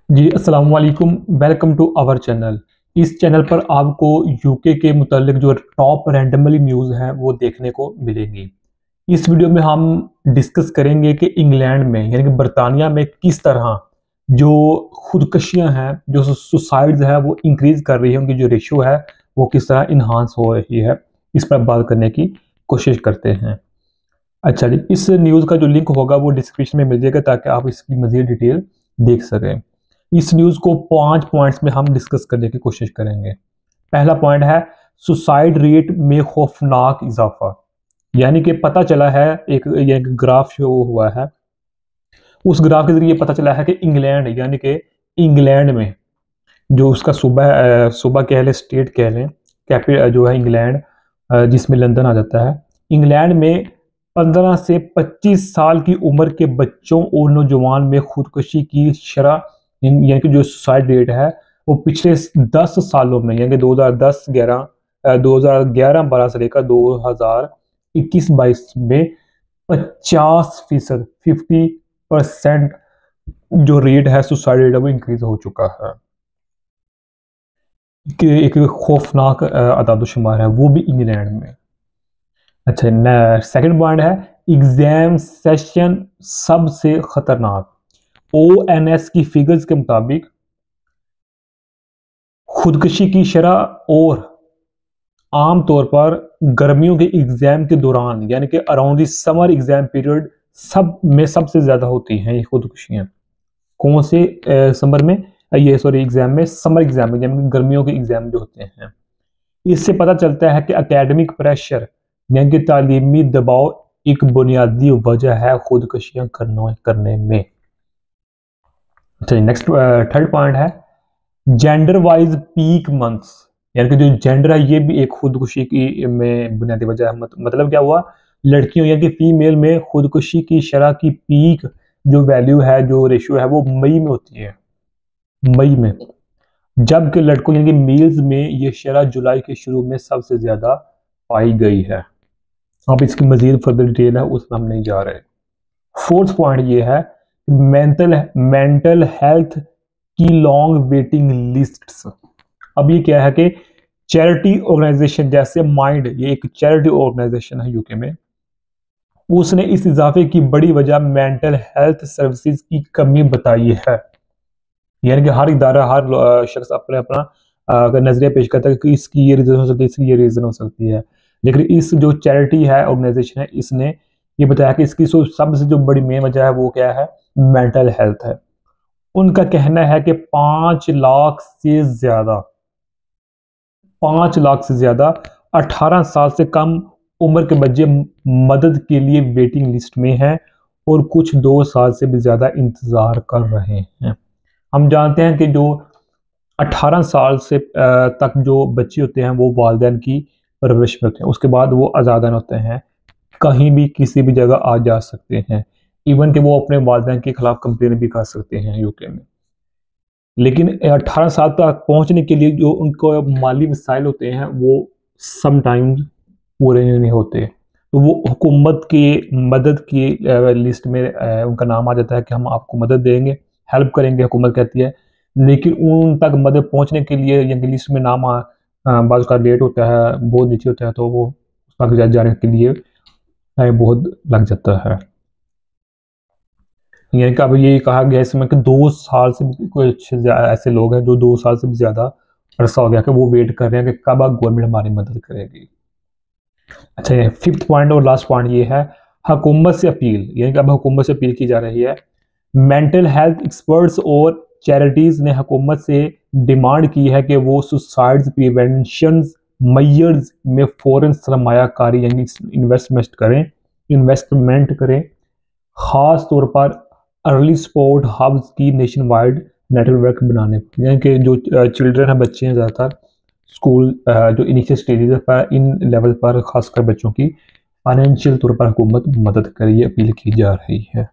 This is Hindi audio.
जी अस्सलाम वालेकुम। Welcome to our channel. इस चैनल पर आपको यूके के मुतालिक जो टॉप रैंडमली न्यूज़ हैं वो देखने को मिलेंगी। इस वीडियो में हम डिस्कस करेंगे कि इंग्लैंड में यानी कि बरतानिया में किस तरह जो खुदकशियां हैं, जो सुसाइड्स हैं वो इंक्रीज कर रही है, उनकी जो रेशो है वो किस तरह इन्हांस हो रही है, इस पर बात करने की कोशिश करते हैं। अच्छा जी, इस न्यूज़ का जो लिंक होगा वो डिस्क्रिप्शन में मिल जाएगा ताकि आप इसकी मज़ीद डिटेल देख सकें। इस न्यूज़ को 5 पॉइंट्स में हम डिस्कस करने की कोशिश करेंगे। पहला पॉइंट है सुसाइड रेट में खौफनाक इजाफा। यानी कि पता चला है, एक ग्राफ शो हुआ है। उस ग्राफ के ज़रिए पता चला है कि इंग्लैंड यानी कि इंग्लैंड में जो उसका सूबा कह लें, स्टेट कह लें, कैपिटल जो है इंग्लैंड, जिसमें लंदन आ जाता है। इंग्लैंड में 15 से 25 साल की उम्र के बच्चों और नौजवान में खुदकुशी की शरह यानी कि जो सुसाइड रेट है वो पिछले 10 सालों में यानी कि 2011-12 से लेकर 2021-22 में 50% 50% जो रेट है, सुसाइड रेट है, वो इंक्रीज हो चुका है। कि एक खौफनाक आदाद-ओ-शुमार है, वो भी इंग्लैंड में। अच्छा, सेकंड पॉइंट है एग्जाम सेशन सबसे खतरनाक। ओएनएस की फिगर्स के मुताबिक खुदकुशी की शरह और आम तौर पर गर्मियों के एग्जाम के दौरान यानी कि around the summer exam period सब में सबसे ज्यादा होती हैं ये खुदकुशियां। कौन से समर में, ये सॉरी एग्जाम में, समर एग्जाम में यानी कि गर्मियों के एग्जाम जो होते हैं। इससे पता चलता है कि एकेडमिक प्रेशर यानी कि तालीमी दबाव एक बुनियादी वजह है खुदकुशियां करने में। अच्छा, नेक्स्ट थर्ड पॉइंट है जेंडर वाइज पीक मंथ्स। यानी कि जो जेंडर है ये भी एक खुदकुशी की में बुनियादी वजह है। मतलब क्या हुआ, लड़कियों यानी कि फीमेल में खुदकुशी की शरह की पीक जो वैल्यू है, जो रेशियो है, वो मई में होती है, मई में। जबकि लड़कों यानी कि मेल्स में ये शरह जुलाई के शुरू में सबसे ज्यादा पाई गई है। अब इसकी मजीद फर्दर डिटेल है, उसमें हम नहीं जा रहे। फोर्थ पॉइंट ये है मेंटल मेंटल हेल्थ की लॉन्ग वेटिंग लिस्ट्स। अब ये क्या है कि चैरिटी ऑर्गेनाइजेशन जैसे माइंड, ये एक चैरिटी ऑर्गेनाइजेशन है यूके में, उसने इस इजाफे की बड़ी वजह मेंटल हेल्थ सर्विसेज की कमी बताई है। यानी कि हर इदारा, हर शख्स अपने अपना अगर नजरिया पेश करता है कि इसकी ये रीजन हो सकती है, इसकी ये रीजन हो सकती है। लेकिन इस जो चैरिटी है, ऑर्गेनाइजेशन है, इसने ये बताया कि इसकी सबसे जो बड़ी मेन वजह है वो क्या है, मेंटल हेल्थ है। उनका कहना है कि 5 लाख से ज्यादा 18 साल से कम उम्र के बच्चे मदद के लिए वेटिंग लिस्ट में हैं और कुछ 2 साल से भी ज्यादा इंतजार कर रहे हैं। हम जानते हैं कि जो 18 साल से तक जो बच्चे होते हैं वो वालिदैन की परवरिश में होते हैं, उसके बाद वो आज़ादान होते हैं, कहीं भी किसी भी जगह आ जा सकते हैं। इवन कि वो अपने वालिदैन के खिलाफ कंप्लेन भी कर सकते हैं यूके में। लेकिन 18 साल तक पहुंचने के लिए जो उनको माली मसाइल होते हैं वो समटाइम्स पूरे नहीं होते, तो वो हुकूमत की मदद की लिस्ट में उनका नाम आ जाता है कि हम आपको मदद देंगे, हेल्प करेंगे, हुकूमत कहती है। लेकिन उन तक मदद पहुंचने के लिए या लिस्ट में नाम बाज़ का लेट होता है, बहुत नीचे होता है, तो वो उस तक जाने के लिए टाइम बहुत लग जाता है। यानी कि अब ये कहा गया इसमें कि 2 साल से भी कुछ ऐसे लोग हैं जो 2 साल से भी ज़्यादा अरसा हो गया कि वो वेट कर रहे हैं कि कब गवर्नमेंट हमारी मदद करेगी। अच्छा, ये फिफ्थ पॉइंट और लास्ट पॉइंट ये है हुकूमत से अपील। यानी कि अब हुकूमत से अपील की जा रही है। मेंटल हेल्थ एक्सपर्ट्स और चैरिटीज़ ने हुकूमत से डिमांड की है कि वो सुसाइड प्रिवेंशन मेजर्स में फ़ौरन सरमायाकारी यानी इन्वेस्टमेंट करें, ख़ास तौर पर अर्ली सपोर्ट हब्स की नेशन वाइड नेटवर्क बनाने पर। यानी कि जो चिल्ड्रन है, बच्चे हैं, ज़्यादातर स्कूल जो इनिशियल स्टेजेस पर, इन लेवल पर खासकर बच्चों की फाइनेंशियल तौर पर हुकूमत मदद करे, ये अपील की जा रही है।